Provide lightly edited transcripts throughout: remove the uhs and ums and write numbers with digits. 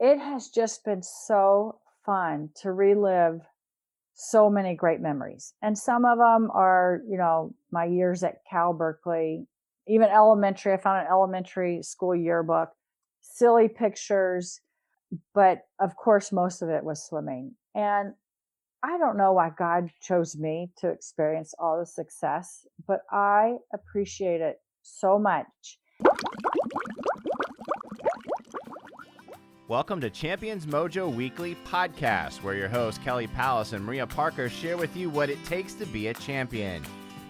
it has just been so fun to relive so many great memories. And some of them are, my years at Berkeley, even elementary. I found an elementary school yearbook, silly pictures, but of course, most of it was swimming. And I don't know why God chose me to experience all the success, but I appreciate it so much. Welcome to Champions Mojo Weekly Podcast, where your hosts Kelly Pallas and Maria Parker share with you what it takes to be a champion.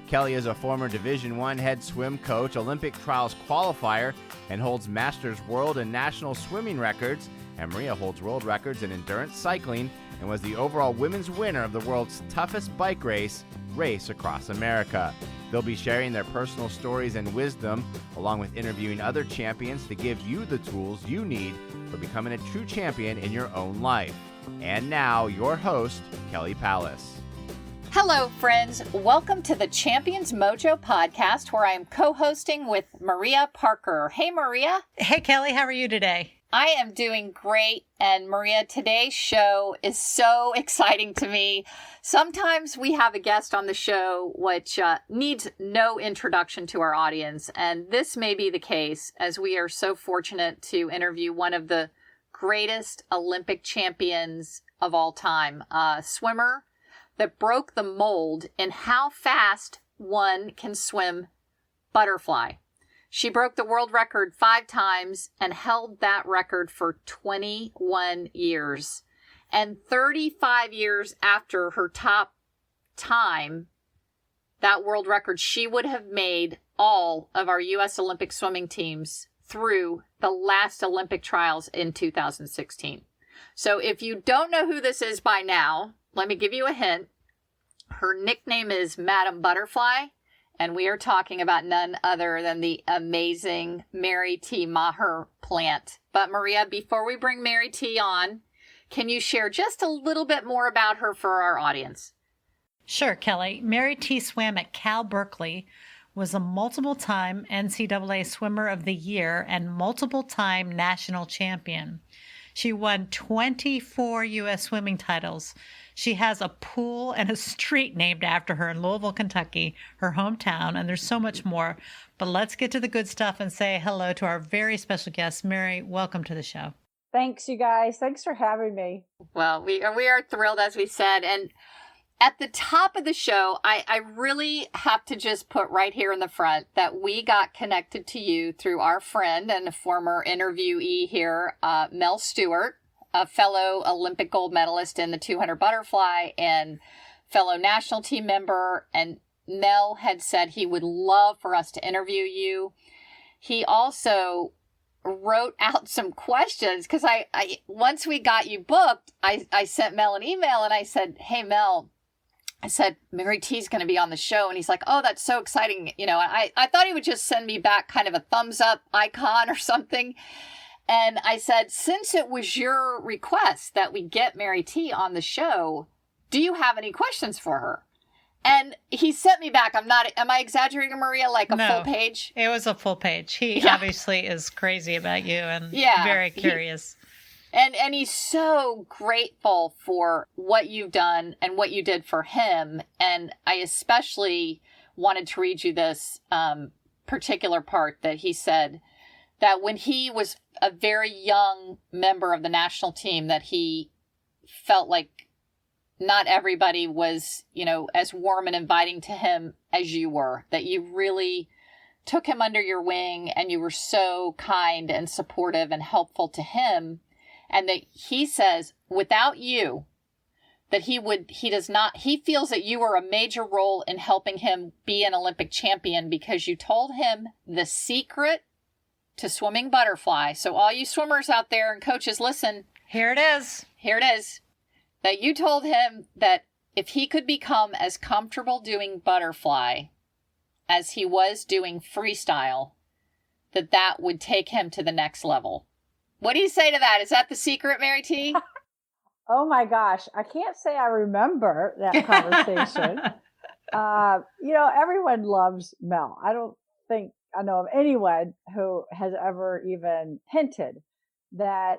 Kelly is a former Division I head swim coach, Olympic trials qualifier, and holds Masters World and National swimming records, and Maria holds world records in endurance cycling and was the overall women's winner of the world's toughest bike race, Race Across America. They'll be sharing their personal stories and wisdom, along with interviewing other champions to give you the tools you need for becoming a true champion in your own life. And now, your host, Kelly Pallas. Hello, friends. Welcome to the Champions Mojo podcast, where I am co-hosting with Maria Parker. Hey, Maria. Hey, Kelly. How are you today? I am doing great. And Maria, today's show is so exciting to me. Sometimes we have a guest on the show which needs no introduction to our audience. And this may be the case, as we are so fortunate to interview one of the greatest Olympic champions of all time, a swimmer that broke the mold in how fast one can swim butterfly. She broke the world record 5 times and held that record for 21 years. And 35 years after her top time, that world record, she would have made all of our U.S. Olympic swimming teams through the last Olympic trials in 2016. So if you don't know who this is by now, let me give you a hint. Her nickname is Madam Butterfly. And we are talking about none other than the amazing Mary T. Meagher Plant. But Maria, before we bring Mary T. on, can you share just a little bit more about her for our audience? Sure, Kelly. Mary T. swam at Berkeley, was a multiple-time NCAA Swimmer of the Year and multiple-time national champion. She won 24 U.S. swimming titles. She has a pool and a street named after her in Louisville, Kentucky, her hometown, and there's so much more. But let's get to the good stuff and say hello to our very special guest. Mary, welcome to the show. Thanks, you guys. Thanks for having me. Well, we are thrilled, as we said. And at the top of the show, I really have to just put right here in the front that we got connected to you through our friend and a former interviewee here, Mel Stewart, a fellow Olympic gold medalist in the 200 butterfly and fellow national team member. And Mel had said he would love for us to interview you. He also wrote out some questions because I once we got you booked, I sent Mel an email and I said, hey, Mel, I said, Mary T's going to be on the show. And he's like, oh, that's so exciting. I thought he would just send me back kind of a thumbs up icon or something. And I said, since it was your request that we get Mary T on the show, do you have any questions for her? And he sent me back. Am I exaggerating, Maria? Like a full page? It was a full page. He obviously is crazy about you and very curious. And he's so grateful for what you've done and what you did for him. And I especially wanted to read you this particular part that he said that when he was a very young member of the national team, that he felt like not everybody was, as warm and inviting to him as you were, that you really took him under your wing and you were so kind and supportive and helpful to him. And that he says, without you, that he feels that you were a major role in helping him be an Olympic champion because you told him the secret to swimming butterfly. So all you swimmers out there and coaches, listen. Here it is. Here it is. That you told him that if he could become as comfortable doing butterfly as he was doing freestyle, that would take him to the next level. What do you say to that? Is that the secret, Mary T? Oh my gosh. I can't say I remember that conversation. Everyone loves Mel. I don't think I know of anyone who has ever even hinted that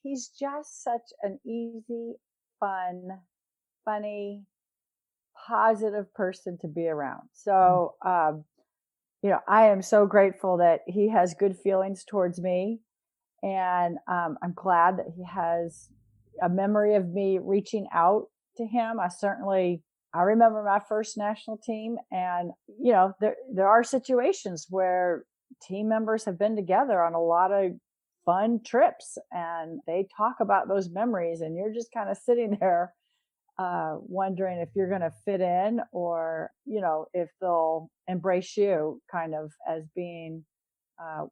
he's just such an easy, fun, funny, positive person to be around. So, I am so grateful that he has good feelings towards me. And I'm glad that he has a memory of me reaching out to him. I remember my first national team, and, there are situations where team members have been together on a lot of fun trips, and they talk about those memories, and you're just kind of sitting there wondering if you're going to fit in, or, if they'll embrace you kind of as being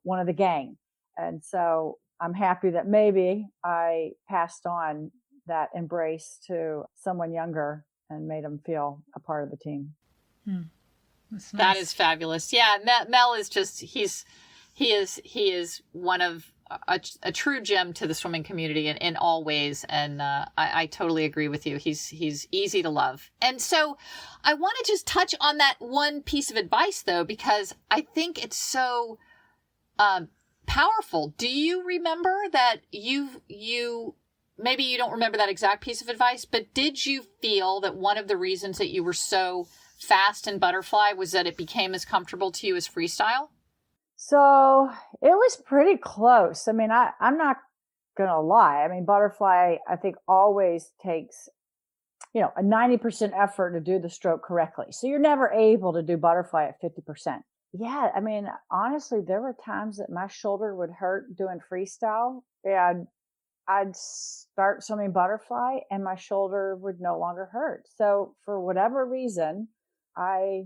one of the gang. And so I'm happy that maybe I passed on that embrace to someone younger and made them feel a part of the team. That's nice. That is fabulous. Yeah, Mel is just, he is one of a true gem to the swimming community in all ways. And I totally agree with you. He's easy to love. And so I want to just touch on that one piece of advice, though, because I think it's so powerful. Do you remember that maybe you don't remember that exact piece of advice, but did you feel that one of the reasons that you were so fast in butterfly was that it became as comfortable to you as freestyle? So it was pretty close. I mean, I'm not going to lie. I mean, butterfly, I think, always takes, a 90% effort to do the stroke correctly. So you're never able to do butterfly at 50%. Yeah. I mean, honestly, there were times that my shoulder would hurt doing freestyle, and I'd start swimming butterfly and my shoulder would no longer hurt. So for whatever reason, I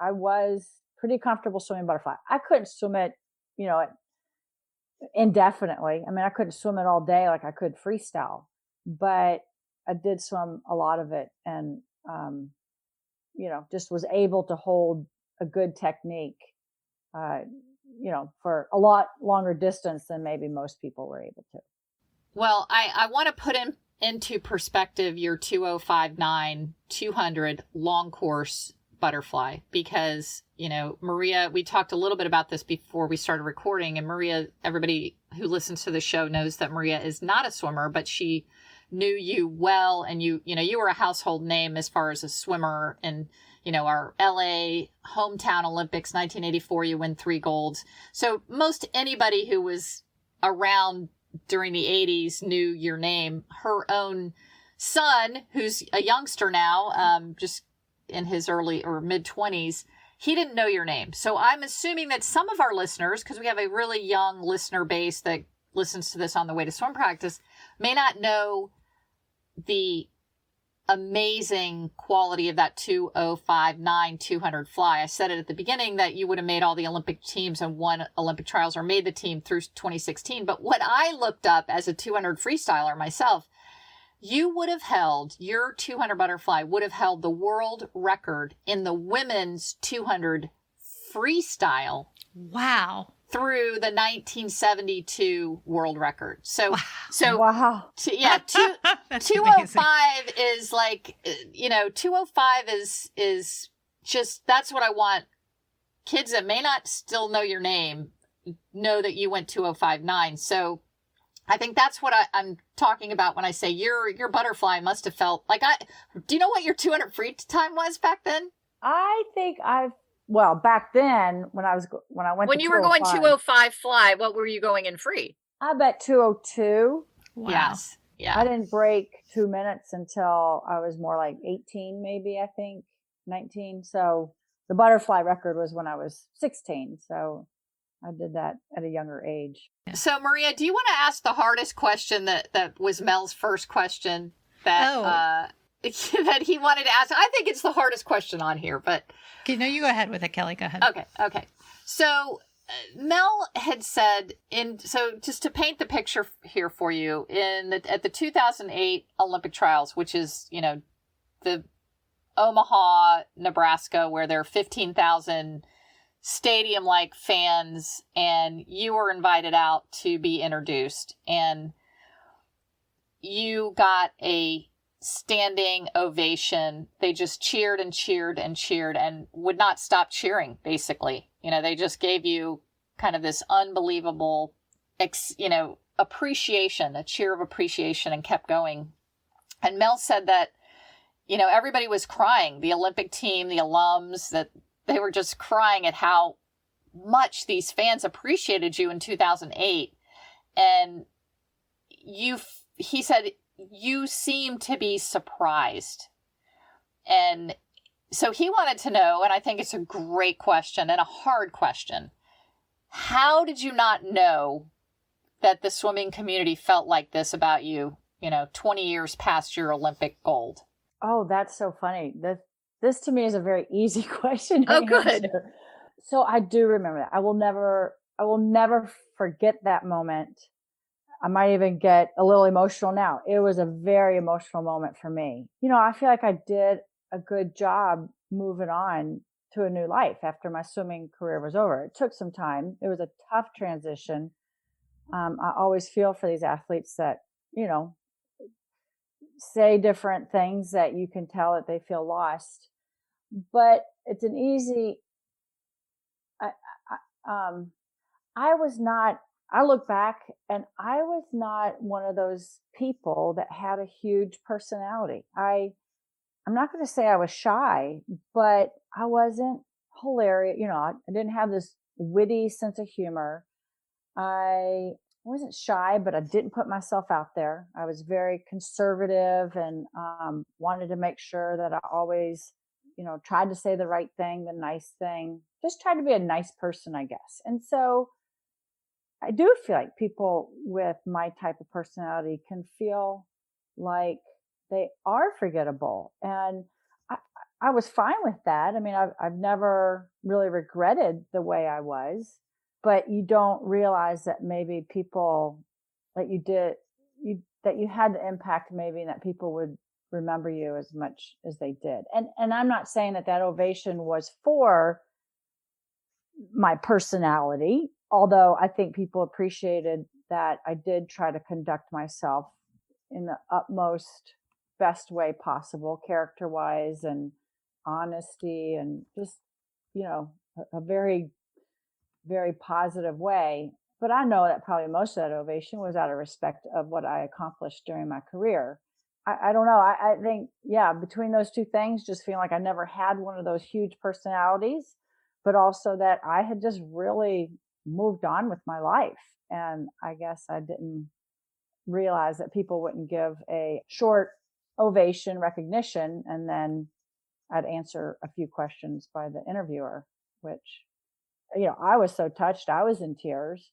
was pretty comfortable swimming butterfly. I couldn't swim it, indefinitely. I mean, I couldn't swim it all day like I could freestyle, but I did swim a lot of it, and, just was able to hold a good technique, for a lot longer distance than maybe most people were able to. Well, I want to put into perspective your 2059 200 long course butterfly, because, Maria, we talked a little bit about this before we started recording, and Maria, everybody who listens to the show knows that Maria is not a swimmer, but she knew you well, and you were a household name as far as a swimmer. And, our LA hometown Olympics, 1984, you win 3 golds. So most anybody who was around during the 80s knew your name. Her own son, who's a youngster now, just in his early or mid 20s, he didn't know your name. So I'm assuming that some of our listeners, because we have a really young listener base that listens to this on the way to swim practice, may not know the amazing quality of that 2059 200 fly. I said it at the beginning that you would have made all the Olympic teams and won Olympic trials or made the team through 2016. But what I looked up as a 200 freestyler myself, you would have held, your 200 butterfly would have held the world record in the women's 200 freestyle. Wow. Through the 1972 world record. So, Wow. 205 is like, 205 is just, that's what I want kids that may not still know your name know that you went 2059. So I think that's what I'm talking about when I say your butterfly must have felt like do you know what your 200 free time was back then? I think back then when you were going 205 fly, what were you going in free? I bet 202. Wow. Yes. Yeah. I didn't break 2 minutes until I was more like 18, maybe, I think 19. So the butterfly record was when I was 16. So I did that at a younger age. So Maria, do you want to ask the hardest question that was Mel's first question that he wanted to ask? I think it's the hardest question on here, but you go ahead with it, Kelly. Go ahead. Okay. So Mel had said so just to paint the picture here for you, at the 2008 Olympic trials, which is, the Omaha, Nebraska, where there are 15,000 stadium-like fans, and you were invited out to be introduced, and you got a standing ovation. They just cheered and cheered and cheered and would not stop cheering, basically. They just gave you kind of this unbelievable, appreciation, a cheer of appreciation, and kept going. And Mel said that, everybody was crying, the Olympic team, the alums, that they were just crying at how much these fans appreciated you in 2008. And he said, you seem to be surprised. And so he wanted to know, and I think it's a great question and a hard question. How did you not know that the swimming community felt like this about you, 20 years past your Olympic gold? Oh, that's so funny. This to me is a very easy question to Oh, good. answer. So I do remember that. I will never forget that moment. I might even get a little emotional now. It was a very emotional moment for me. I feel like I did a good job moving on to a new life after my swimming career was over. It took some time. It was a tough transition. I always feel for these athletes that, say different things that you can tell that they feel lost, but it's an easy, I look back and I was not one of those people that had a huge personality. I'm not going to say I was shy, but I wasn't hilarious. I didn't have this witty sense of humor. I wasn't shy, but I didn't put myself out there. I was very conservative and wanted to make sure that I always, tried to say the right thing, the nice thing, just tried to be a nice person, I guess. And so I do feel like people with my type of personality can feel like they are forgettable. And I was fine with that. I mean, I've never really regretted the way I was, but you don't realize that maybe people that that you had the impact maybe, and that people would remember you as much as they did. And I'm not saying that ovation was for my personality, although I think people appreciated that I did try to conduct myself in the utmost best way possible, character wise and honesty, and just, a very, very positive way. But I know that probably most of that ovation was out of respect of what I accomplished during my career. I don't know. I think, between those two things, just feeling like I never had one of those huge personalities, but also that I had just really moved on with my life. And I guess I didn't realize that people wouldn't give a short ovation recognition, and then I'd answer a few questions by the interviewer, which, I was so touched. I was in tears.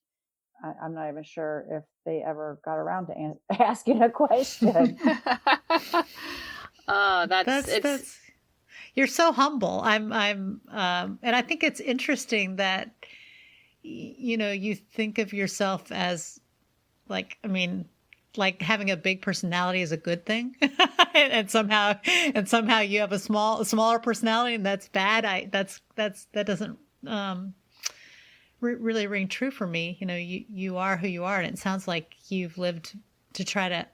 I'm not even sure if they ever got around to asking a question. Oh, That's you're so humble. And I think it's interesting that, you think of yourself as like having a big personality is a good thing. and somehow you have a smaller personality, and that's bad. That doesn't, really ring true for me. You are who you are, and it sounds like you've tried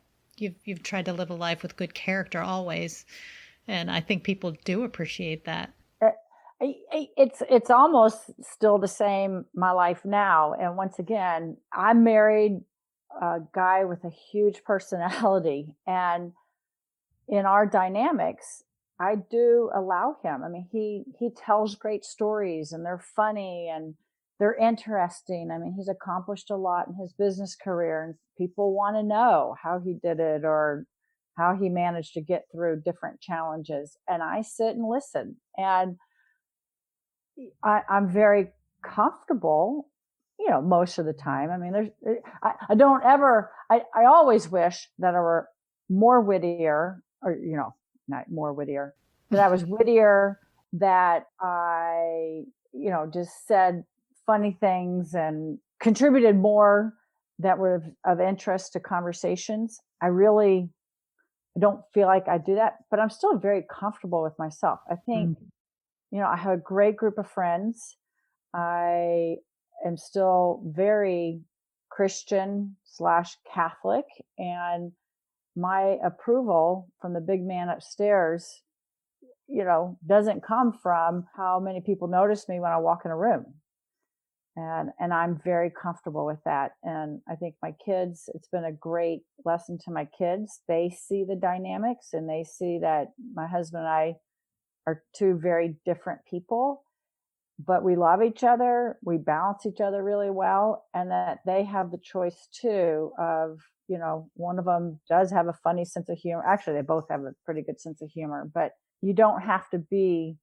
to live a life with good character always. And I think people do appreciate that. It's almost still the same, my life now. And once again, I married a guy with a huge personality, and in our dynamics, I do allow him. I mean, he tells great stories, and they're funny and they're interesting. I mean, he's accomplished a lot in his business career, and people want to know how he did it or how he managed to get through different challenges. And I sit and listen, and I'm very comfortable, most of the time. I mean, I always wish that I were more wittier, or, not more wittier, that I was wittier, that I, just said funny things and contributed more that were of interest to conversations. I don't feel like I do that, but I'm still very comfortable with myself. I think, I have a great group of friends. I am still very Christian / Catholic, and my approval from the big man upstairs, doesn't come from how many people notice me when I walk in a room. And I'm very comfortable with that. And I think my kids, it's been a great lesson to my kids. They see the dynamics and they see that my husband and I are two very different people, but we love each other. We balance each other really well. And that they have the choice too of, one of them does have a funny sense of humor. Actually, they both have a pretty good sense of humor, but you don't have to be.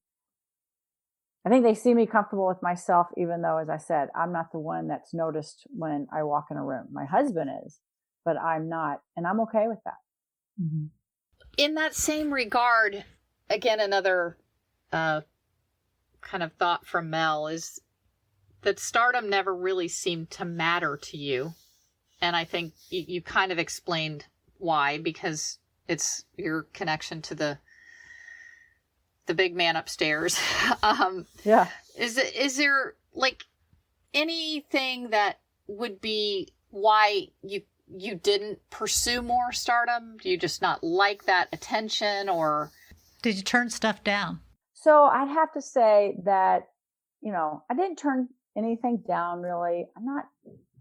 I think they see me comfortable with myself, even though, as I said, I'm not the one that's noticed when I walk in a room. My husband is, but I'm not. And I'm okay with that. Mm-hmm. In that same regard, again, another kind of thought from Mel is that stardom never really seemed to matter to you. And I think you kind of explained why, because it's your connection to the big man upstairs. Yeah. Is there like anything that would be why you didn't pursue more stardom? Do you just not like that attention, or did you turn stuff down? So I'd have to say that, I didn't turn anything down really.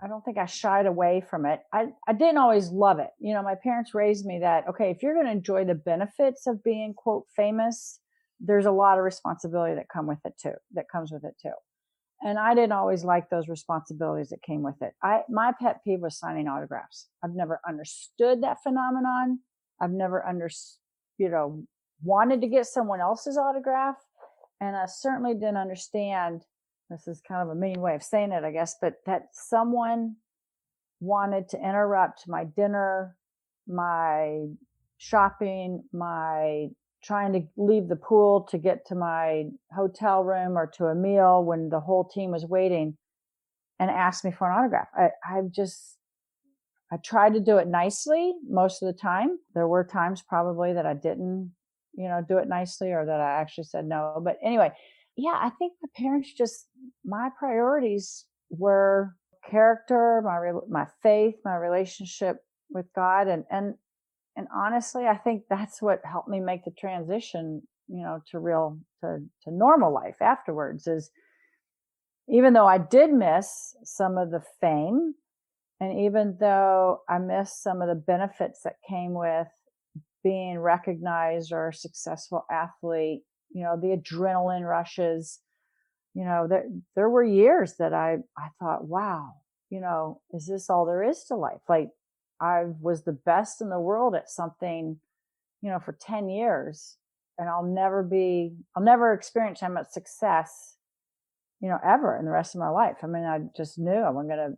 I don't think I shied away from it. I didn't always love it. My parents raised me that, okay, if you're going to enjoy the benefits of being, quote, famous, there's a lot of responsibility that comes with it too. And I didn't always like those responsibilities that came with it. My pet peeve was signing autographs. I've never understood that phenomenon. I've never wanted to get someone else's autograph. And I certainly didn't understand, this is kind of a mean way of saying it, I guess, but that someone wanted to interrupt my dinner, my shopping, my trying to leave the pool to get to my hotel room or to a meal when the whole team was waiting, and ask me for an autograph. I tried to do it nicely most of the time. There were times probably that I didn't, do it nicely, or that I actually said no. But anyway, yeah, I think my priorities were character, my faith, my relationship with God, and honestly, I think that's what helped me make the transition, to normal life afterwards. Is even though I did miss some of the fame, and even though I missed some of the benefits that came with being recognized or a successful athlete, the adrenaline rushes, there were years that I thought, wow, is this all there is to life? Like, I was the best in the world at something, for 10 years, and I'll never experience that much success, ever in the rest of my life. I mean, I just knew I wasn't going to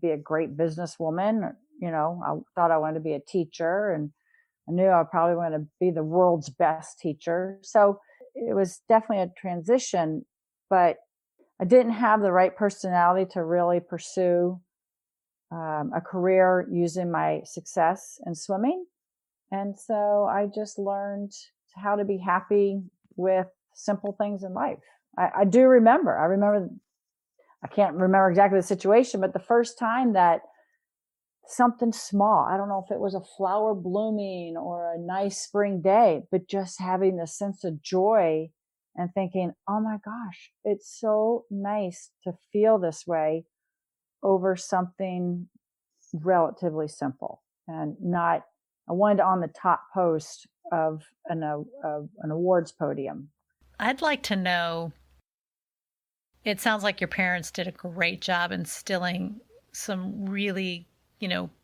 be a great businesswoman. I thought I wanted to be a teacher, and I knew I probably wanted to be the world's best teacher. So it was definitely a transition, but I didn't have the right personality to really pursue a career using my success in swimming. And so I just learned how to be happy with simple things in life. I remember, I can't remember exactly the situation, but the first time that something small, I don't know if it was a flower blooming or a nice spring day, but just having the sense of joy and thinking, oh my gosh, it's so nice to feel this way over something relatively simple, and not, I wanted on the top post of an awards podium. I'd like to know, it sounds like your parents did a great job instilling some really,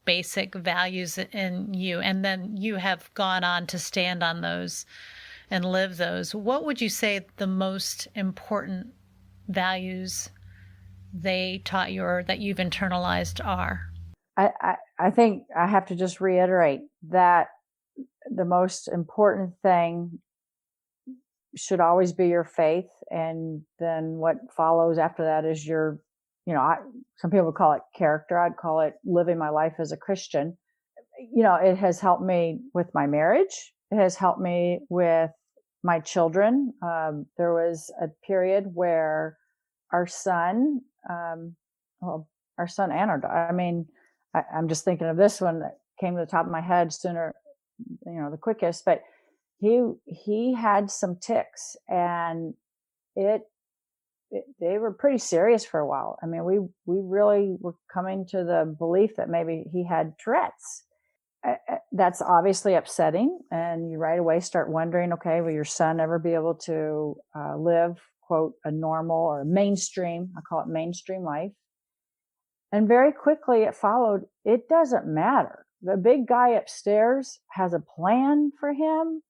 basic values in you, and then you have gone on to stand on those and live those. What would you say the most important values they taught you or that you've internalized are? I think I have to just reiterate that the most important thing should always be your faith. And then what follows after that is your, some people would call it character. I'd call it living my life as a Christian. It has helped me with my marriage. It has helped me with my children. There was a period where our son and our daughter, I'm just thinking of this one that came to the top of my head sooner, the quickest, but he had some tics, and it they were pretty serious for a while. I mean, we really were coming to the belief that maybe he had Tourette's. That's obviously upsetting. And you right away start wondering, okay, will your son ever be able to live, quote, a normal or mainstream, I call it mainstream life. And very quickly it followed, it doesn't matter. The big guy upstairs has a plan for him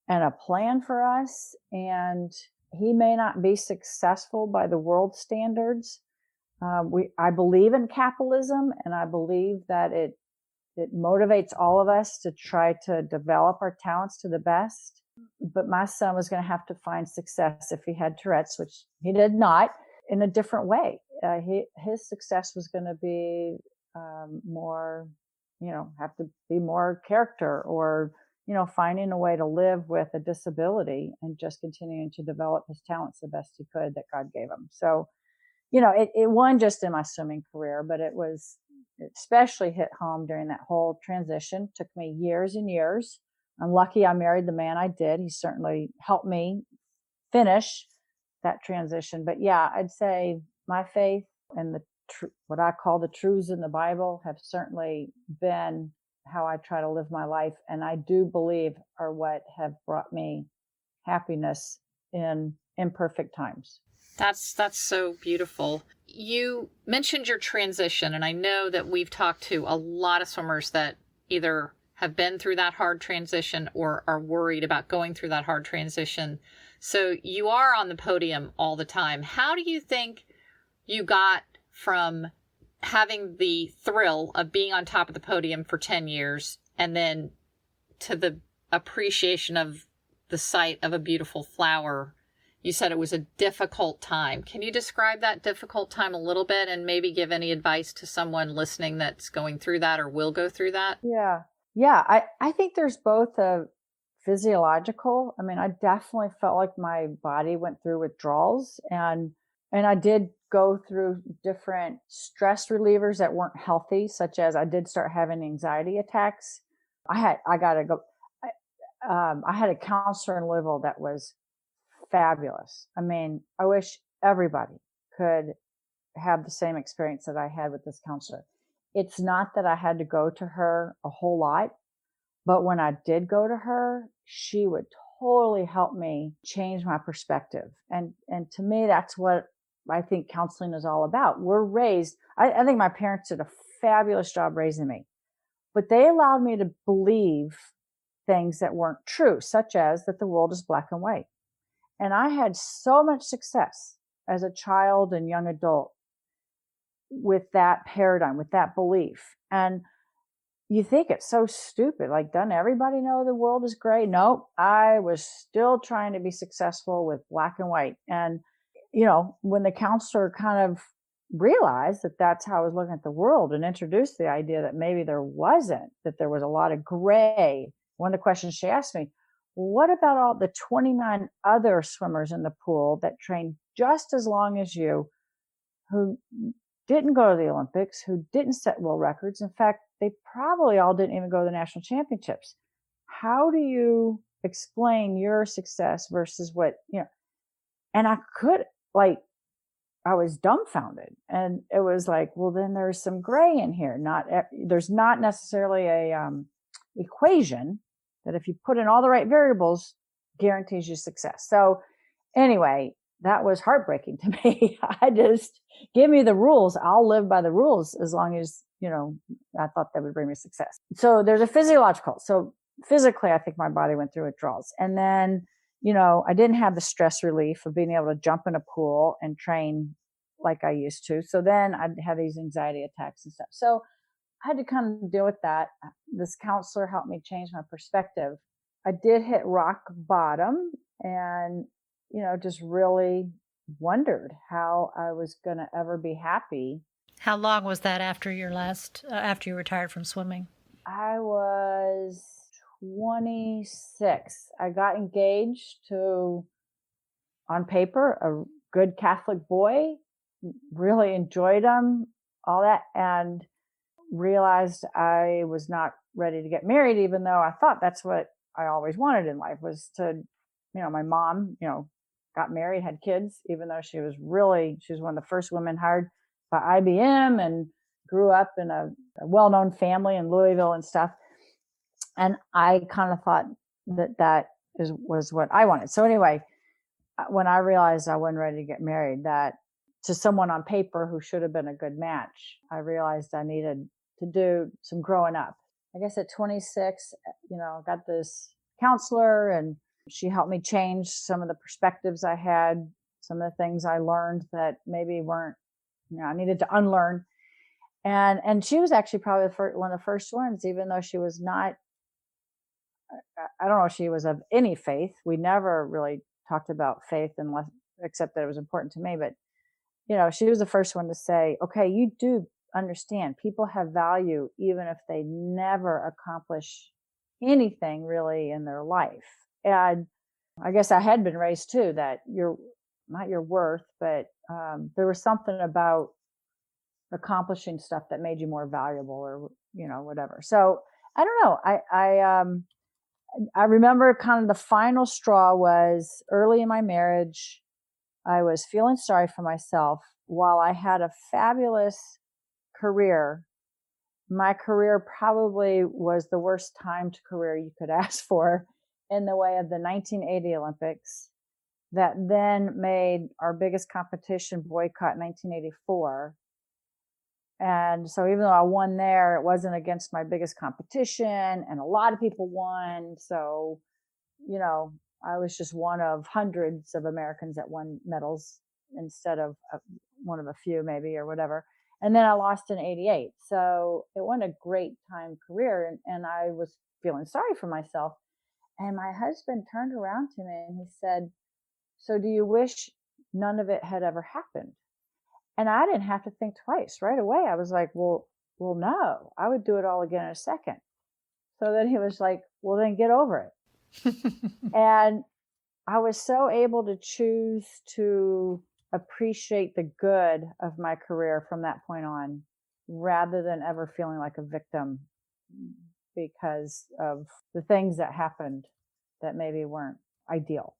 and a plan for us. And he may not be successful by the world standards. I believe in capitalism, and I believe that it motivates all of us to try to develop our talents to the best. But my son was going to have to find success if he had Tourette's, which he did not, in a different way. His success was going to be more, have to be more character, or, finding a way to live with a disability and just continuing to develop his talents the best he could that God gave him. So, it won just in my swimming career, but it especially hit home during that whole transition. Took me years and years. I'm lucky I married the man I did. He certainly helped me finish that transition. But yeah, I'd say my faith and what I call the truths in the Bible have certainly been how I try to live my life. And I do believe are what have brought me happiness in imperfect times. That's so beautiful. You mentioned your transition, and I know that we've talked to a lot of swimmers that either have been through that hard transition or are worried about going through that hard transition. So you are on the podium all the time. How do you think you got from having the thrill of being on top of the podium for 10 years and then to the appreciation of the sight of a beautiful flower? You said it was a difficult time. Can you describe that difficult time a little bit and maybe give any advice to someone listening that's going through that or will go through that? Yeah. I think there's both a physiological. I mean, I definitely felt like my body went through withdrawals, and I did go through different stress relievers that weren't healthy, such as I did start having anxiety attacks. I had a counselor in Louisville that was fabulous. I mean, I wish everybody could have the same experience that I had with this counselor. It's not that I had to go to her a whole lot, but when I did go to her, she would totally help me change my perspective. And to me, that's what I think counseling is all about. We're raised, I think my parents did a fabulous job raising me, but they allowed me to believe things that weren't true, such as that the world is black and white. And I had so much success as a child and young adult with that paradigm, with that belief. And you think it's so stupid. Like, doesn't everybody know the world is gray? Nope. I was still trying to be successful with black and white. And, when the counselor kind of realized that that's how I was looking at the world and introduced the idea that maybe there was a lot of gray. One of the questions she asked me, what about all the 29 other swimmers in the pool that trained just as long as you, who didn't go to the Olympics, who didn't set world records? In fact, they probably all didn't even go to the national championships. How do you explain your success versus what, and I was dumbfounded. And it was like, well, then there's some gray in here. There's not necessarily a equation that if you put in all the right variables guarantees you success. So anyway, that was heartbreaking to me. I just, give me the rules. I'll live by the rules as long as, I thought that would bring me success. So there's a physiological. So physically, I think my body went through withdrawals. And then, I didn't have the stress relief of being able to jump in a pool and train like I used to. So then I'd have these anxiety attacks and stuff. So I had to kind of deal with that. This counselor helped me change my perspective. I did hit rock bottom and, just really wondered how I was going to ever be happy. How long was that after after you retired from swimming? I was 26. I got engaged to, on paper, a good Catholic boy, really enjoyed him, all that, and realized I was not ready to get married, even though I thought that's what I always wanted in life, was to, my mom, got married, had kids, even though she was one of the first women hired by IBM and grew up in a well-known family in Louisville and stuff. And I kind of thought that was what I wanted. So anyway, when I realized I wasn't ready to get married, that to someone on paper who should have been a good match, I realized I needed to do some growing up. I guess at 26, got this counselor, and she helped me change some of the perspectives I had, some of the things I learned that maybe weren't, I needed to unlearn. And she was actually probably one of the first ones, even though she was not, I don't know if she was of any faith. We never really talked about faith except that it was important to me. But, she was the first one to say, okay, you do understand people have value even if they never accomplish anything really in their life. And I guess I had been raised too, that not your worth, but there was something about accomplishing stuff that made you more valuable, or whatever. So I don't know. I remember kind of the final straw was early in my marriage. I was feeling sorry for myself. While I had a fabulous career, my career probably was the worst timed career you could ask for, in the way of the 1980 Olympics that then made our biggest competition boycott 1984. And so even though I won there, it wasn't against my biggest competition, and a lot of people won. So, I was just one of hundreds of Americans that won medals instead of one of a few maybe, or whatever. And then I lost in 88. So it wasn't a great time career. And I was feeling sorry for myself. And my husband turned around to me and he said, so do you wish none of it had ever happened? And I didn't have to think twice. Right away, I was like, well, no, I would do it all again in a second. So then he was like, well, then get over it. And I was so able to choose to appreciate the good of my career from that point on, rather than ever feeling like a victim because of the things that happened that maybe weren't ideal.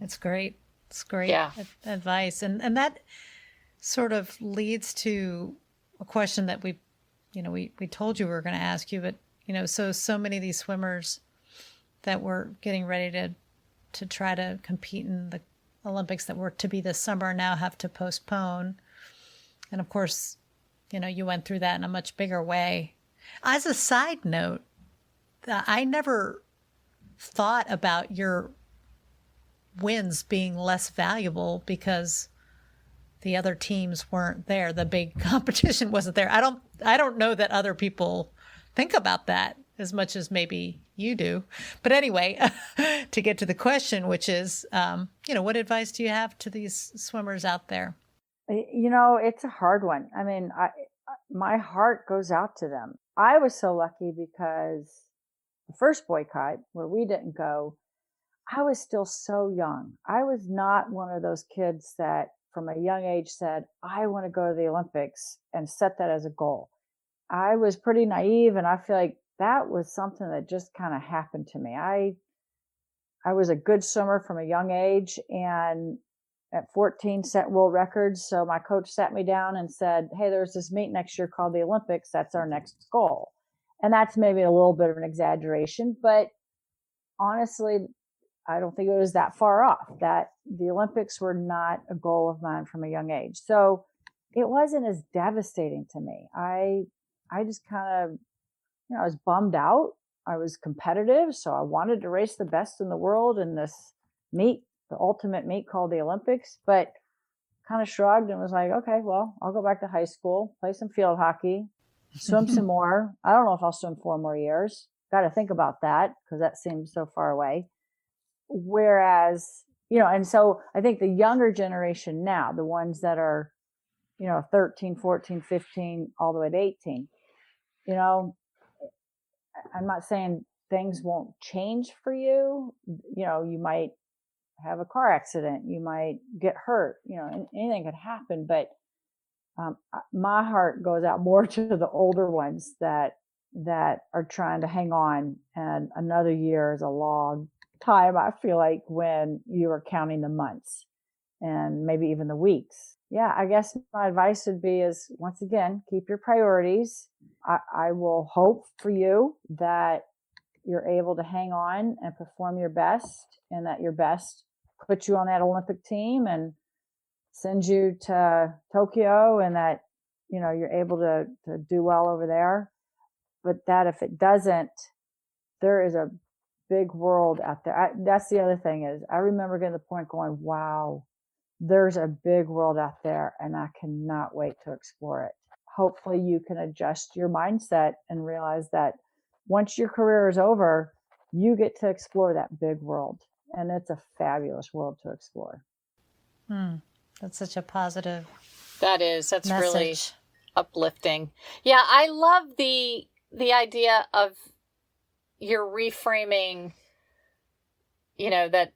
It's great. It's great advice. And that sort of leads to a question that we told you we were going to ask you, but, so many of these swimmers that were getting ready to try to compete in the Olympics that were to be this summer now have to postpone. And of course, you went through that in a much bigger way. As a side note, I never thought about your wins being less valuable because the other teams weren't there. The big competition wasn't there. I don't know that other people think about that as much as maybe you do. But anyway, to get to the question, which is, what advice do you have to these swimmers out there? It's a hard one. I mean, my heart goes out to them. I was so lucky because the first boycott where we didn't go, I was still so young. I was not one of those kids that from a young age said, I want to go to the Olympics and set that as a goal. I was pretty naive, and I feel like that was something that just kind of happened to me. I was a good swimmer from a young age, and at 14 set world records. So my coach sat me down and said, hey, there's this meet next year called the Olympics. That's our next goal. And that's maybe a little bit of an exaggeration, but honestly, I don't think it was that far off. That the Olympics were not a goal of mine from a young age. So it wasn't as devastating to me. I just kind of, I was bummed out. I was competitive. So I wanted to race the best in the world in this meet, the ultimate meet called the Olympics, but kind of shrugged and was like, okay, well, I'll go back to high school, play some field hockey, swim some more. I don't know if I'll swim 4 more years. Got to think about that because that seems so far away. Whereas, and so I think the younger generation now, the ones that are, 13, 14, 15, all the way to 18, I'm not saying things won't change for you. You might have a car accident, you might get hurt, anything could happen. But my heart goes out more to the older ones that are trying to hang on, and another year is a long time, I feel like, when you are counting the months and maybe even the weeks. Yeah, I guess my advice would be is, once again, keep your priorities. I will hope for you that you're able to hang on and perform your best, and that your best puts you on that Olympic team and sends you to Tokyo, and that, you're able to do well over there. But that if it doesn't, there is a big world out there. That's the other thing is, I remember getting to the point going, wow, there's a big world out there, and I cannot wait to explore it. Hopefully you can adjust your mindset and realize that once your career is over, you get to explore that big world. And it's a fabulous world to explore. That's such a positive That's message. really uplifting. Yeah, I love the idea of your reframing, that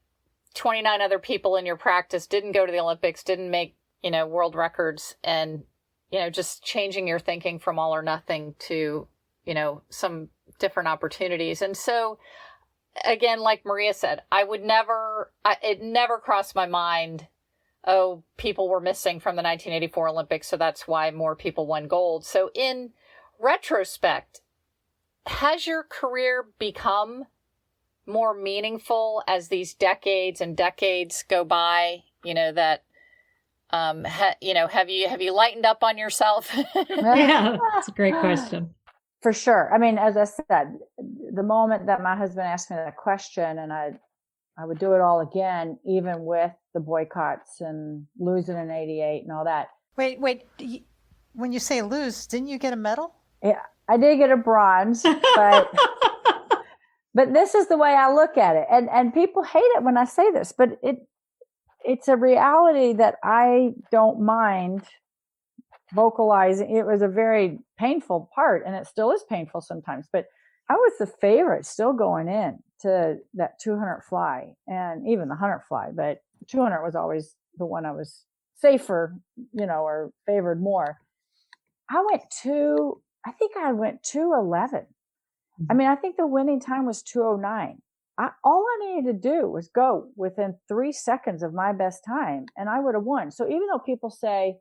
29 other people in your practice didn't go to the Olympics, didn't make, world records, and, just changing your thinking from all or nothing to, some different opportunities. And so, again, like Maria said, it never crossed my mind, oh, people were missing from the 1984 Olympics, so that's why more people won gold. So in retrospect, has your career become more meaningful as these decades and decades go by? Have you lightened up on yourself? Yeah, that's a great question. For sure. I mean, as I said, the moment that my husband asked me that question, and I would do it all again, even with the boycotts and losing in '88 and all that. Wait. When you say lose, didn't you get a medal? Yeah, I did get a bronze, but but this is the way I look at it. And people hate it when I say this, but it's a reality that I don't mind vocalizing. It was a very painful part, and it still is painful sometimes, but I was the favorite still going in to that 200 fly, and even the 100 fly, but 200 was always the one I was safer, or favored more. I think I went 2:11. I mean, I think the winning time was 2:09. All I needed to do was go within 3 seconds of my best time, and I would have won. So even though people say,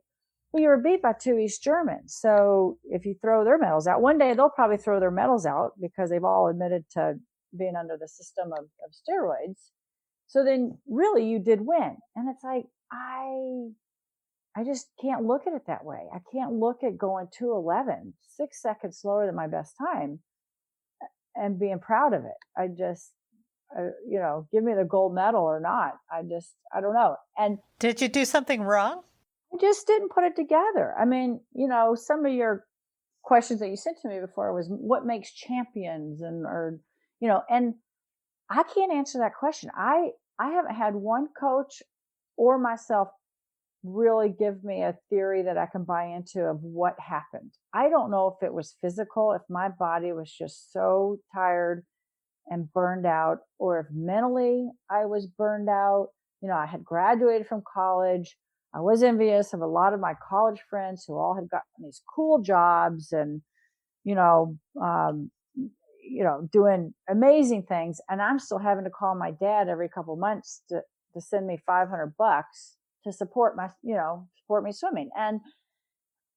well, you were beat by 2 East Germans, so if you throw their medals out, one day they'll probably throw their medals out because they've all admitted to being under the system of steroids. So then really you did win. And it's like, I just can't look at it that way. I can't look at going 2:11, 6 seconds slower than my best time, and being proud of it. I just, give me the gold medal or not. I don't know. And did you do something wrong? I just didn't put it together. I mean, some of your questions that you sent to me before was what makes champions, and I can't answer that question. I haven't had one coach or myself really give me a theory that I can buy into of what happened. I don't know if it was physical, if my body was just so tired and burned out, or if mentally I was burned out. I had graduated from college. I was envious of a lot of my college friends who all had gotten these cool jobs and, doing amazing things. And I'm still having to call my dad every couple of months to send me $500 to support me swimming. And,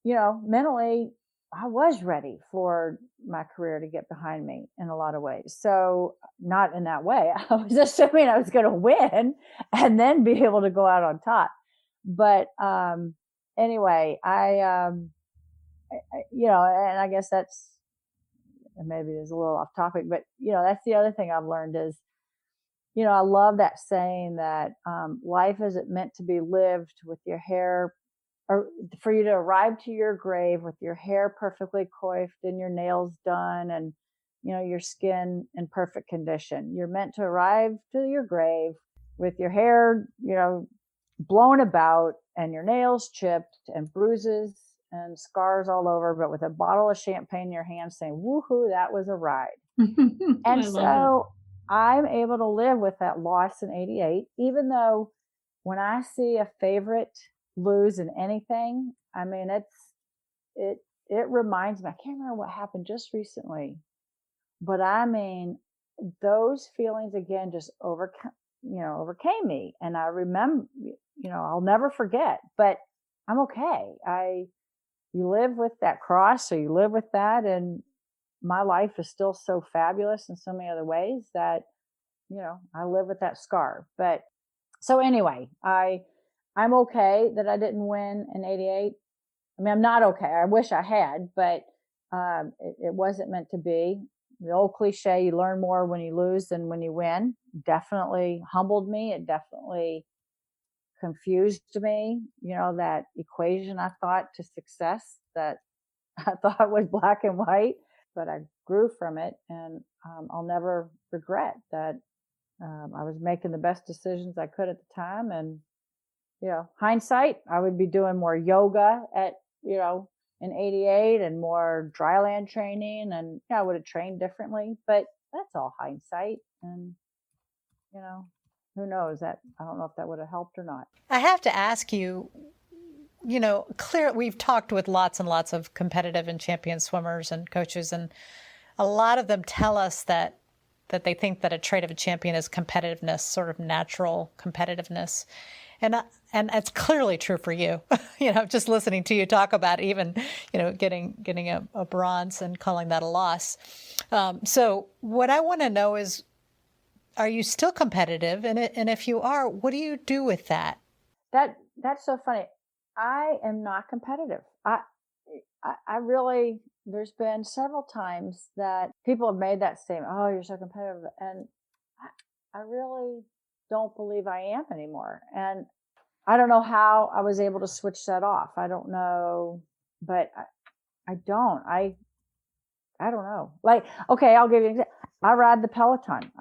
mentally I was ready for my career to get behind me in a lot of ways. So not in that way. I was assuming I was going to win and then be able to go out on top. But anyway, and I guess that's, maybe it's a little off topic, but that's the other thing I've learned is, I love that saying that life isn't meant to be lived with your hair, or for you to arrive to your grave with your hair perfectly coiffed and your nails done and, your skin in perfect condition. You're meant to arrive to your grave with your hair, blown about and your nails chipped and bruises and scars all over, but with a bottle of champagne in your hand saying, woohoo, that was a ride. And so I'm able to live with that loss in '88, even though when I see a favorite lose in anything, I mean, it reminds me, I can't remember what happened just recently, but I mean, those feelings again just overcame me. And I remember, I'll never forget, but I'm okay. You live with that cross, or you live with that. And my life is still so fabulous in so many other ways that, I live with that scar. But so anyway, I'm okay that I didn't win in 88. I mean, I'm not okay. I wish I had, but it wasn't meant to be. The old cliche, you learn more when you lose than when you win, definitely humbled me. It definitely confused me. That equation I thought to success that I thought was black and white, but I grew from it. And I'll never regret that. I was making the best decisions I could at the time. And, hindsight, I would be doing more yoga in 88 and more dryland training. And I would have trained differently, but that's all hindsight. And, who knows that? I don't know if that would have helped or not. I have to ask you, we've talked with lots and lots of competitive and champion swimmers and coaches, and a lot of them tell us that they think that a trait of a champion is competitiveness, sort of natural competitiveness. And it's clearly true for you, just listening to you talk about even, getting a bronze and calling that a loss. So what I want to know is, are you still competitive? And if you are, what do you do with that? That's so funny. I am not competitive. I really, there's been several times that people have made that statement, oh, you're so competitive. And I really don't believe I am anymore. And I don't know how I was able to switch that off. I don't know, but I don't. I don't know. Like, okay, I'll give you an example. I ride the Peloton.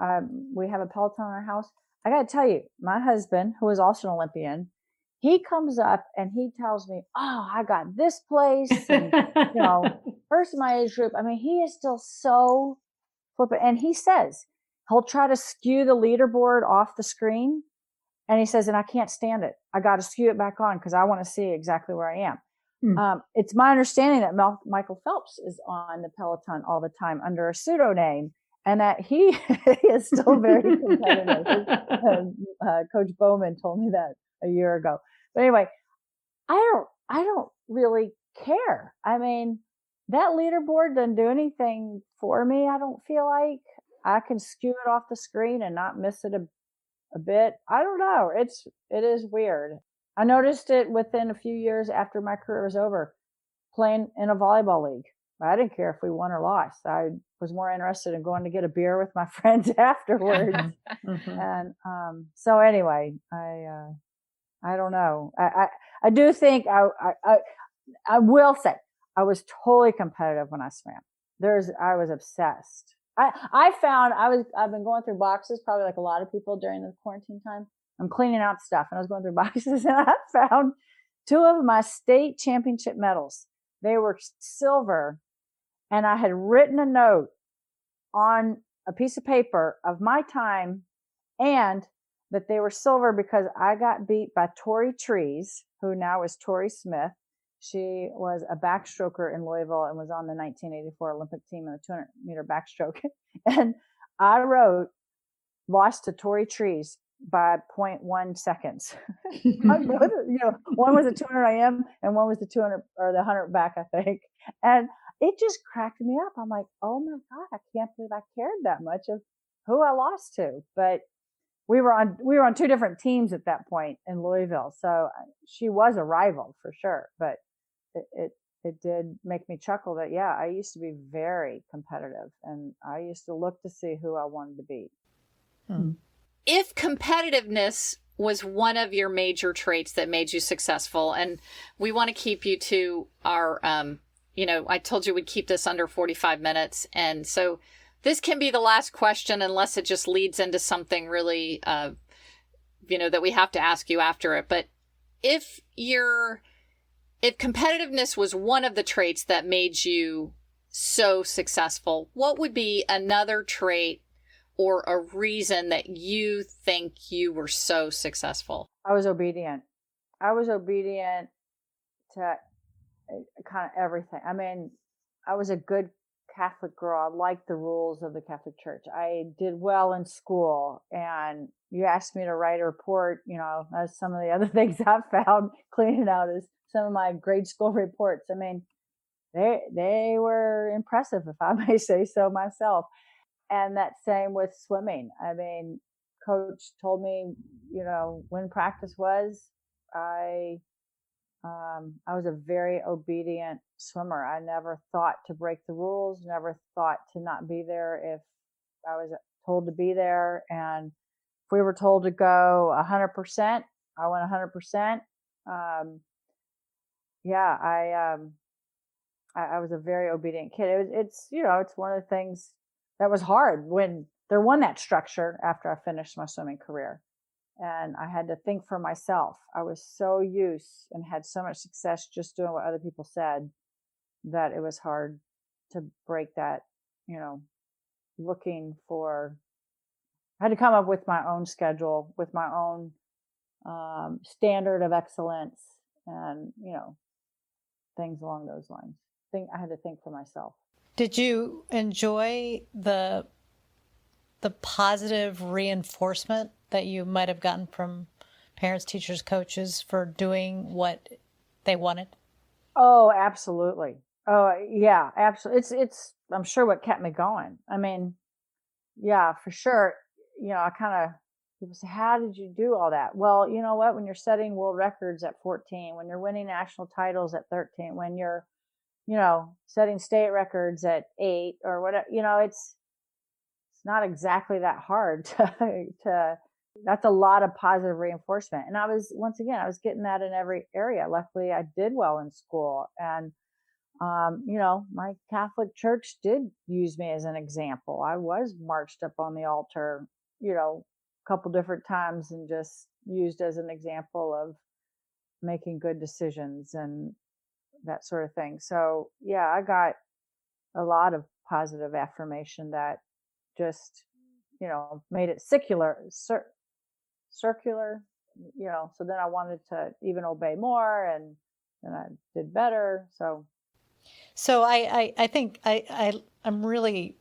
We have a Peloton in our house. I got to tell you, my husband, who is also an Olympian, he comes up and he tells me, oh, I got this place. And, first in my age group. I mean, he is still so flippant. And he says he'll try to skew the leaderboard off the screen. And he says, and I can't stand it. I got to skew it back on because I want to see exactly where I am. It's my understanding that Michael Phelps is on the Peloton all the time under a pseudonym, and that he is still very competitive. Coach Bowman told me that a year ago. But anyway, I don't really care. I mean, that leaderboard doesn't do anything for me. I don't feel like I can skew it off the screen and not miss it a bit. I don't know. It is weird. I noticed it within a few years after my career was over, playing in a volleyball league. I didn't care if we won or lost. I was more interested in going to get a beer with my friends afterwards. And so anyway, I don't know. I do think I will say I was totally competitive when I swam. I was obsessed. I've been going through boxes, probably like a lot of people during the quarantine time. I'm cleaning out stuff, and I was going through boxes, and I found 2 of my state championship medals. They were silver, and I had written a note on a piece of paper of my time, and that they were silver because I got beat by Tori Trees, who now is Tori Smith. She was a backstroker in Louisville and was on the 1984 Olympic team in the 200-meter backstroke. And I wrote, lost to Tori Trees by 0.1 seconds. One was a 200 IM and one was the 200 or the 100 back, I think. And it just cracked me up. I'm like, oh my God, I can't believe I cared that much of who I lost to. But we were on 2 different teams at that point in Louisville. So she was a rival for sure. But it did make me chuckle that, yeah, I used to be very competitive and I used to look to see who I wanted to beat. If competitiveness was one of your major traits that made you successful, and we want to keep you to our, I told you we'd keep this under 45 minutes. And so this can be the last question unless it just leads into something really, that we have to ask you after it. But if competitiveness was one of the traits that made you so successful, what would be another trait or a reason that you think you were so successful? I was obedient. I was obedient to kind of everything. I mean, I was a good Catholic girl. I liked the rules of the Catholic Church. I did well in school, and you asked me to write a report. As some of the other things I've found cleaning out is some of my grade school reports. I mean, they were impressive, if I may say so myself. And that same with swimming. I mean, coach told me, when practice was, I was a very obedient swimmer. I never thought to break the rules, never thought to not be there if I was told to be there. And if we were told to go 100%, I went 100%. I was a very obedient kid. It's one of the things that was hard when there wasn't that structure after I finished my swimming career. And I had to think for myself. I was so used and had so much success just doing what other people said that it was hard to break that, looking for, I had to come up with my own schedule, with my own standard of excellence and, things along those lines. I had to think for myself. Did you enjoy the positive reinforcement that you might have gotten from parents, teachers, coaches for doing what they wanted? Oh, absolutely. Oh, yeah, absolutely. It's I'm sure what kept me going. I mean, yeah, for sure. People say, how did you do all that? Well, you know what? When you're setting world records at 14, when you're winning national titles at 13, when you're, setting state records at 8 or whatever, it's not exactly that hard to that's a lot of positive reinforcement. And I was getting that in every area. Luckily, I did well in school. And, my Catholic church did use me as an example. I was marched up on the altar, a couple different times and just used as an example of making good decisions and that sort of thing. So, yeah, I got a lot of positive affirmation that just, made it circular, so then I wanted to even obey more and I did better. So I think I'm really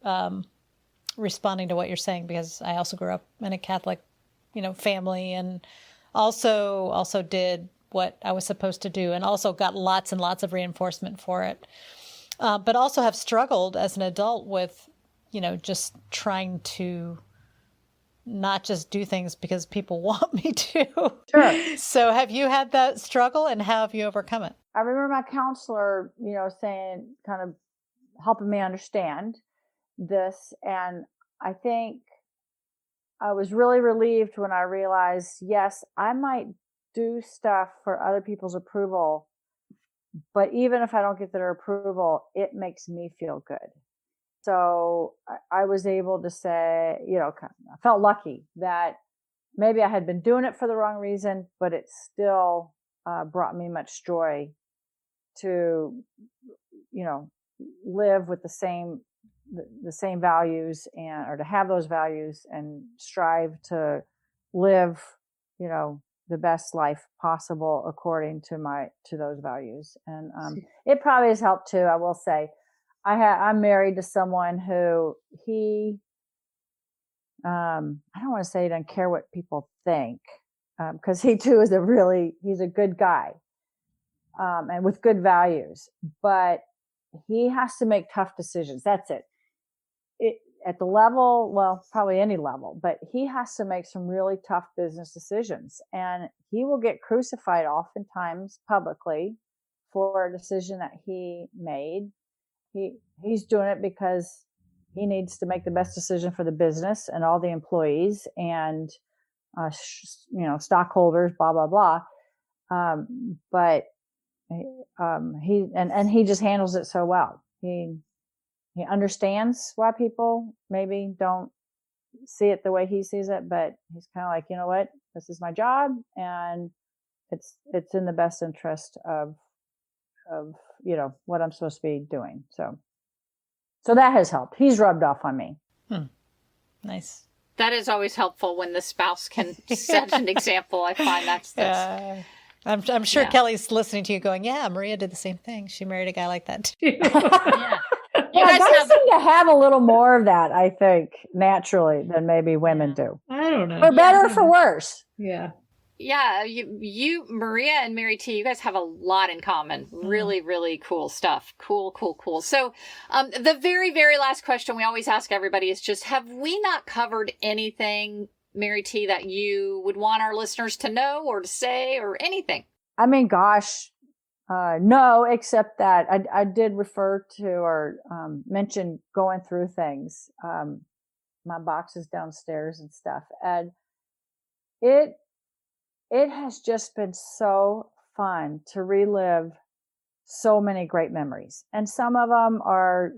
responding to what you're saying because I also grew up in a Catholic, family and also did what I was supposed to do and also got lots and lots of reinforcement for it. But also have struggled as an adult with, just trying to not just do things because people want me to. Sure. So have you had that struggle and how have you overcome it? I remember my counselor, saying, kind of helping me understand this. And I think I was really relieved when I realized, yes, I might do stuff for other people's approval, but even if I don't get their approval, it makes me feel good. So I was able to say, I felt lucky that maybe I had been doing it for the wrong reason, but it still brought me much joy to, live with the same values or to have those values and strive to live, the best life possible according to those values. And it probably has helped too. I will say, I'm married to someone who I don't want to say he doesn't care what people think, because he too is he's a good guy, and with good values, but he has to make tough decisions. That's it. At the level, well, probably any level, but he has to make some really tough business decisions, and he will get crucified oftentimes publicly for a decision that he made. He's doing it because he needs to make the best decision for the business and all the employees and, stockholders, blah, blah, blah. But he just handles it so well. He understands why people maybe don't see it the way he sees it, but he's kind of like, you know what, this is my job and it's in the best interest of what I'm supposed to be doing. So that has helped. He's rubbed off on me. Nice. That is always helpful when the spouse can set an example. I find that's I'm sure Kelly's listening to you going, yeah, Maria did the same thing. She married a guy like that too. Yeah. You guys guys have seem to have a little more of that, I think, naturally than maybe women do. I don't know. For better or for worse. Yeah. Yeah, you, Maria and Mary T, you guys have a lot in common. Really, really cool stuff. Cool. So, the very, very last question we always ask everybody is just, have we not covered anything, Mary T, that you would want our listeners to know or to say or anything? I mean, gosh, no, except that I did refer to or mention going through things, my boxes downstairs and stuff. And it has just been so fun to relive so many great memories. And some of them are,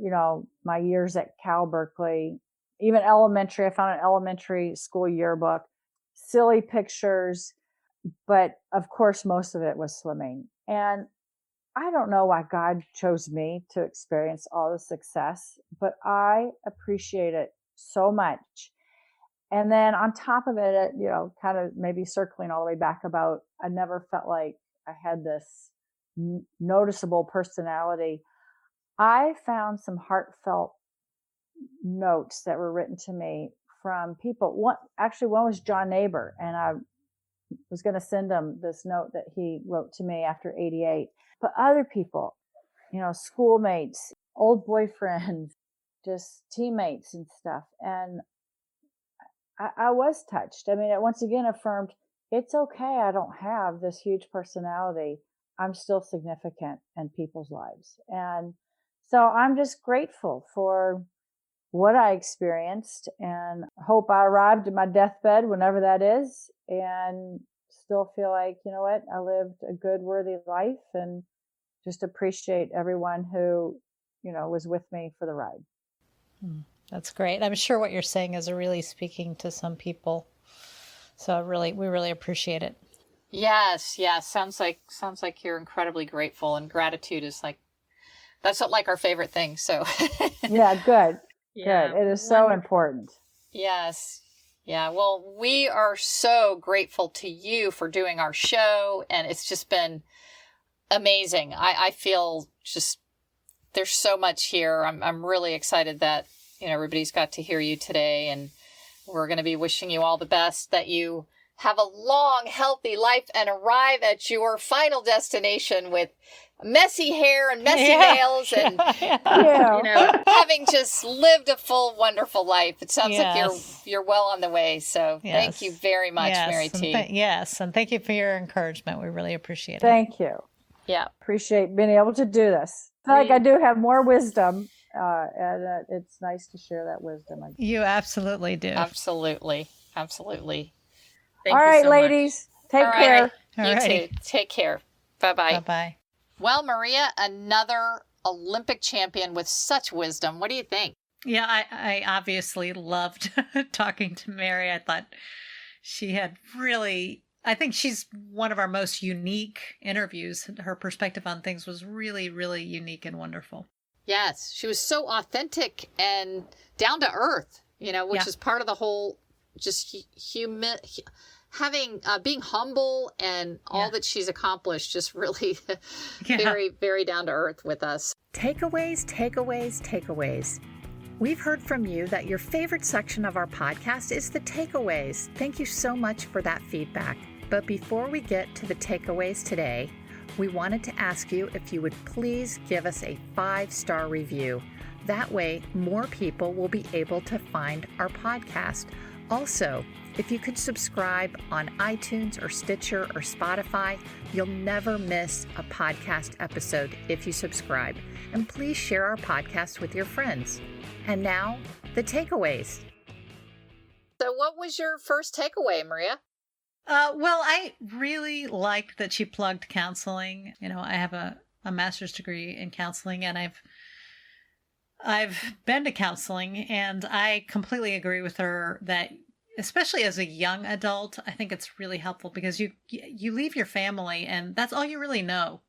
my years at Berkeley, even elementary. I found an elementary school yearbook, silly pictures, but of course, most of it was swimming. And I don't know why God chose me to experience all the success, but I appreciate it so much. And then on top of it, kind of maybe circling all the way back about, I never felt like I had this noticeable personality. I found some heartfelt notes that were written to me from people. One was John Neighbor, and I was going to send him this note that he wrote to me after 88. But other people, schoolmates, old boyfriends, just teammates and stuff. And I was touched. I mean, it once again affirmed, it's okay. I don't have this huge personality. I'm still significant in people's lives. And so I'm just grateful for what I experienced, and hope I arrived at my deathbed, whenever that is, and still feel like, you know what, I lived a good, worthy life, and just appreciate everyone who, was with me for the ride. That's great. I'm sure what you're saying is really speaking to some people. So we really appreciate it. Yes. Sounds like you're incredibly grateful, and gratitude is that's our favorite thing. So yeah, good. Yeah, good. It is so important. Yes. Yeah. Well, we are so grateful to you for doing our show, and it's just been amazing. I feel just there's so much here. I'm really excited that everybody's got to hear you today, and we're going to be wishing you all the best, that you have a long, healthy life and arrive at your final destination with messy hair and messy nails and having just lived a full, wonderful life. It sounds like you're well on the way. So thank you very much, Mary T. And thank you for your encouragement. We really appreciate it. Thank you. Yeah. Appreciate being able to do this. I feel like I do have more wisdom, and it's nice to share that wisdom. You absolutely do. Absolutely. Thank All you right, so ladies. Take care. You too. Take care. Bye-bye. Bye-bye. Well, Maria, another Olympic champion with such wisdom. What do you think? Yeah, I obviously loved talking to Mary. I thought she had I think she's one of our most unique interviews. Her perspective on things was really, really unique and wonderful. Yes, she was so authentic and down to earth, which is part of the whole just being humble, and all that she's accomplished, just really very, very down to earth with us. Takeaways. We've heard from you that your favorite section of our podcast is the takeaways. Thank you so much for that feedback. But before we get to the takeaways today, we wanted to ask you if you would please give us a 5-star review. That way, more people will be able to find our podcast. Also, if you could subscribe on iTunes or Stitcher or Spotify, you'll never miss a podcast episode if you subscribe. And please share our podcast with your friends. And now, the takeaways. So what was your first takeaway, Maria? Well, I really liked that she plugged counseling. I have a master's degree in counseling, and I've been to counseling, and I completely agree with her that, especially as a young adult, I think it's really helpful, because you leave your family, and that's all you really know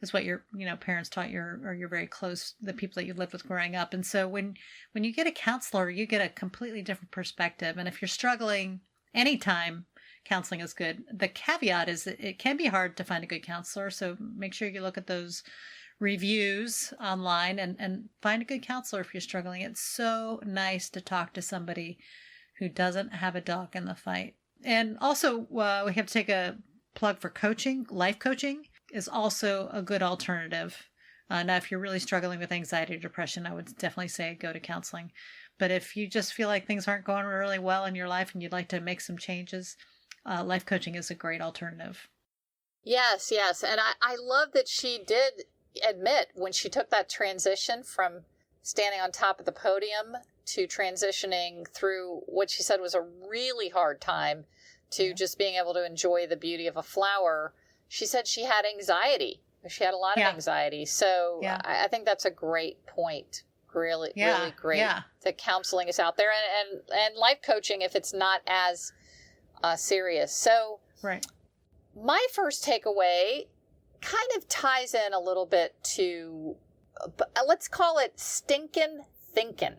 is what your parents taught you, or you're very close, the people that you lived with growing up. And so when you get a counselor, you get a completely different perspective. And if you're struggling anytime, counseling is good. The caveat is that it can be hard to find a good counselor, so make sure you look at those reviews online and find a good counselor if you're struggling. It's so nice to talk to somebody who doesn't have a dog in the fight. And also, we have to take a plug for coaching. Life coaching is also a good alternative. Now, if you're really struggling with anxiety or depression, I would definitely say go to counseling. But if you just feel like things aren't going really well in your life and you'd like to make some changes, life coaching is a great alternative. Yes. And I love that she did admit when she took that transition from standing on top of the podium to transitioning through what she said was a really hard time to just being able to enjoy the beauty of a flower. She said she had anxiety. She had a lot of anxiety. So I think that's a great point. Really great that counseling is out there and life coaching if it's not as serious. So my first takeaway kind of ties in a little bit to, let's call it stinkin' thinking.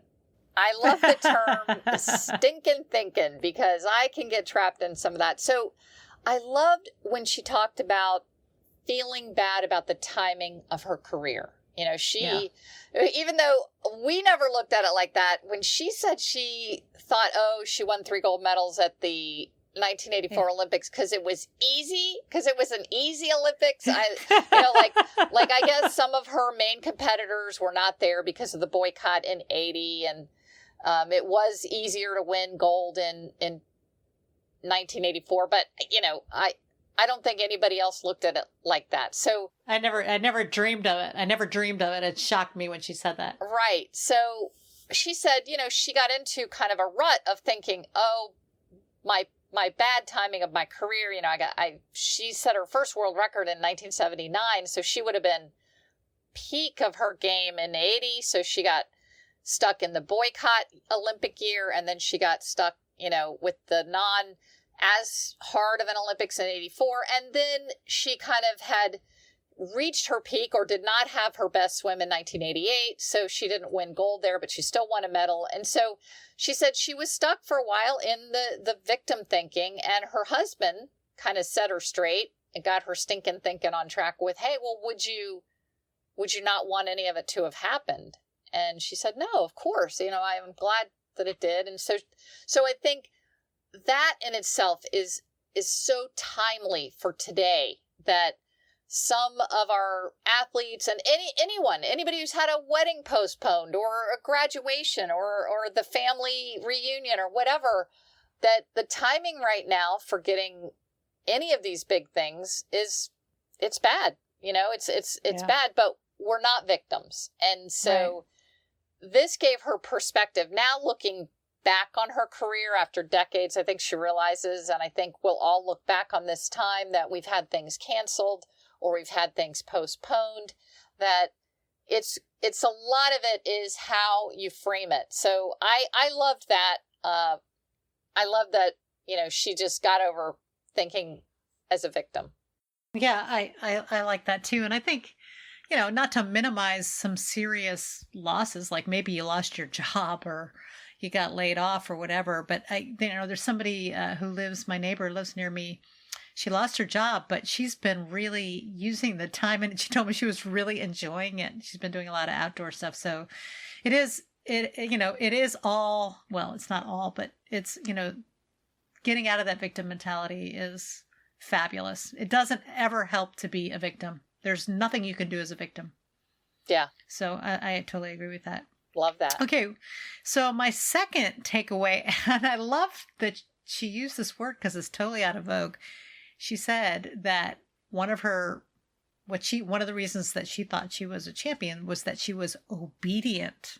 I love the term stinkin' thinking because I can get trapped in some of that. So I loved when she talked about feeling bad about the timing of her career. You know, even though we never looked at it like that, when she said she thought, she won 3 gold medals at the 1984 Olympics because it was easy, because it was an easy Olympics. I guess some of her main competitors were not there because of the boycott in 80, and it was easier to win gold in 1984. But I don't think anybody else looked at it like that. So I never dreamed of it. It shocked me when she said that. Right. So she said, she got into kind of a rut of thinking, my bad timing of my career. She set her first world record in 1979. So she would have been peak of her game in 80. So she got stuck in the boycott Olympic year. And then she got stuck, with the as hard of an Olympics in 84. And then she kind of had reached her peak or did not have her best swim in 1988. So she didn't win gold there, but she still won a medal. And so she said she was stuck for a while in the victim thinking, and her husband kind of set her straight and got her stinking thinking on track with, hey, well, would you not want any of it to have happened? And she said, no, of course, I'm glad that it did. And so I think that in itself is so timely for today, that some of our athletes and anybody who's had a wedding postponed or a graduation or the family reunion or whatever, that the timing right now for getting any of these big things it's bad. It's bad, but we're not victims. And so this gave her perspective. Now looking back on her career after decades, I think she realizes, and I think we'll all look back on this time that we've had things canceled or we've had things postponed, that it's a lot of it is how you frame it. So I loved that. I love that, she just got over thinking as a victim. Yeah, I like that too. And I think, not to minimize some serious losses, like maybe you lost your job or you got laid off or whatever. But there's somebody my neighbor lives near me. She lost her job, but she's been really using the time, and she told me she was really enjoying it. She's been doing a lot of outdoor stuff. So it is all, well, it's not all, but it's, getting out of that victim mentality is fabulous. It doesn't ever help to be a victim. There's nothing you can do as a victim. Yeah. So I totally agree with that. Love that. Okay. So my second takeaway, and I love that she used this word because it's totally out of vogue. She said that one of the reasons that she thought she was a champion was that she was obedient.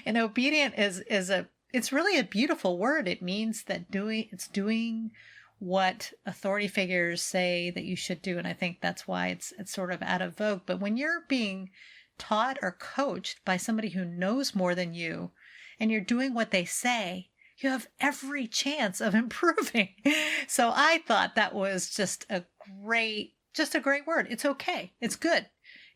And obedient it's really a beautiful word. It means that doing what authority figures say that you should do. And I think that's why it's sort of out of vogue. But when you're being taught or coached by somebody who knows more than you, and you're doing what they say, you have every chance of improving. So I thought that was just a great word. It's okay. It's good.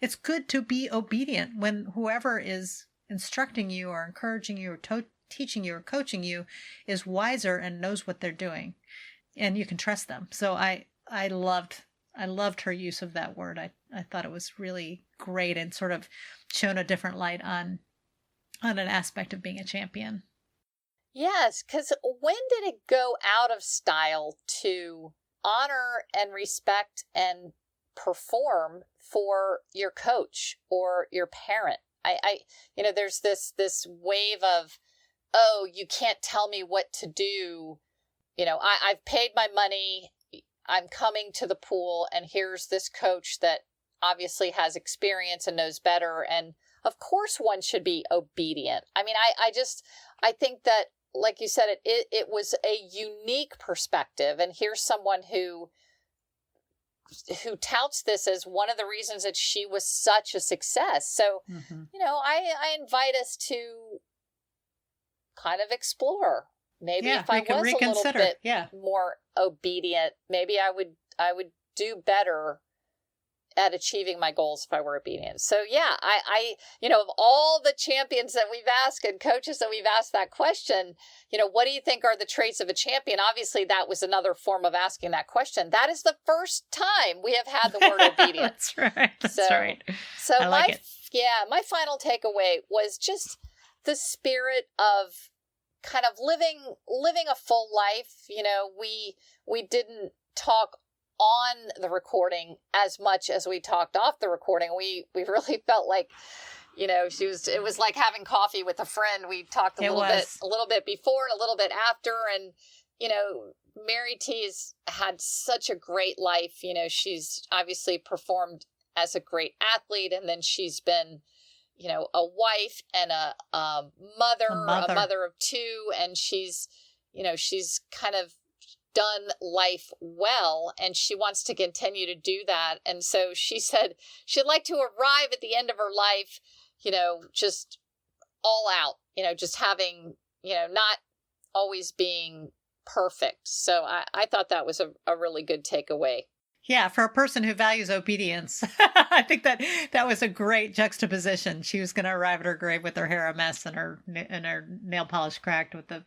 It's good to be obedient when whoever is instructing you or encouraging you or teaching you or coaching you is wiser and knows what they're doing, and you can trust them. So I loved her use of that word. I thought it was really great and sort of shown a different light on an aspect of being a champion. Yes, because when did it go out of style to honor and respect and perform for your coach or your parent? There's this wave of, oh, you can't tell me what to do. I've paid my money. I'm coming to the pool, and here's this coach that obviously has experience and knows better. And of course one should be obedient. I mean, I think that, like you said, it was a unique perspective. And here's someone who touts this as one of the reasons that she was such a success. So, I invite us to kind of explore. Maybe if I was a little bit more obedient, maybe I would do better at achieving my goals if I were obedient. So yeah, I of all the champions that we've asked and coaches that we've asked that question, what do you think are the traits of a champion? Obviously, that was another form of asking that question. That is the first time we have had the word obedience. That's right. That's right. So I like it. My final takeaway was just the spirit of kind of living a full life. We didn't talk on the recording as much as we talked off the recording. We really felt like, it was like having coffee with a friend. We talked a little bit before and a little bit after. And, Mary T's had such a great life. She's obviously performed as a great athlete, and then she's been, a wife and a mother of two. And she's kind of done life well, and she wants to continue to do that. And so she said she'd like to arrive at the end of her life, just all out, just having, not always being perfect. So I thought that was a really good takeaway. Yeah, for a person who values obedience, I think that was a great juxtaposition. She was going to arrive at her grave with her hair a mess and her nail polish cracked with the,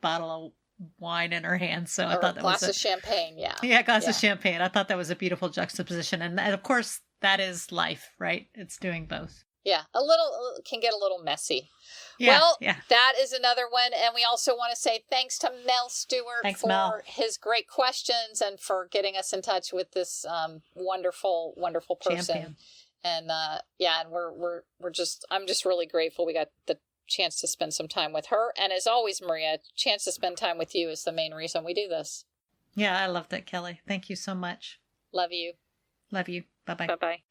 bottle of wine in her hand. So I thought that was a glass of champagne. Yeah. Yeah. Glass of champagne. I thought that was a beautiful juxtaposition. And of course that is life, right? It's doing both. Yeah. Can get a little messy. Yeah, well, that is another one. And we also want to say thanks to Mel Stewart for his great questions and for getting us in touch with this wonderful, wonderful person. Champion. And and I'm just really grateful we got the chance to spend some time with her. And as always, Maria, chance to spend time with you is the main reason we do this. Yeah, I love that, Kelly. Thank you so much. Love you. Love you. Bye-bye. Bye-bye.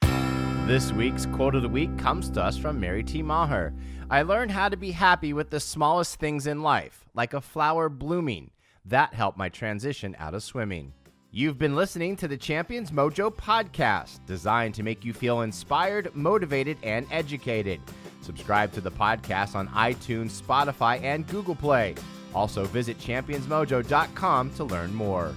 This week's quote of the week comes to us from Mary T. Meagher. I learned how to be happy with the smallest things in life, like a flower blooming. That helped my transition out of swimming. You've been listening to the Champions Mojo podcast, designed to make you feel inspired, motivated, and educated. Subscribe to the podcast on iTunes, Spotify, and Google Play. Also visit championsmojo.com to learn more.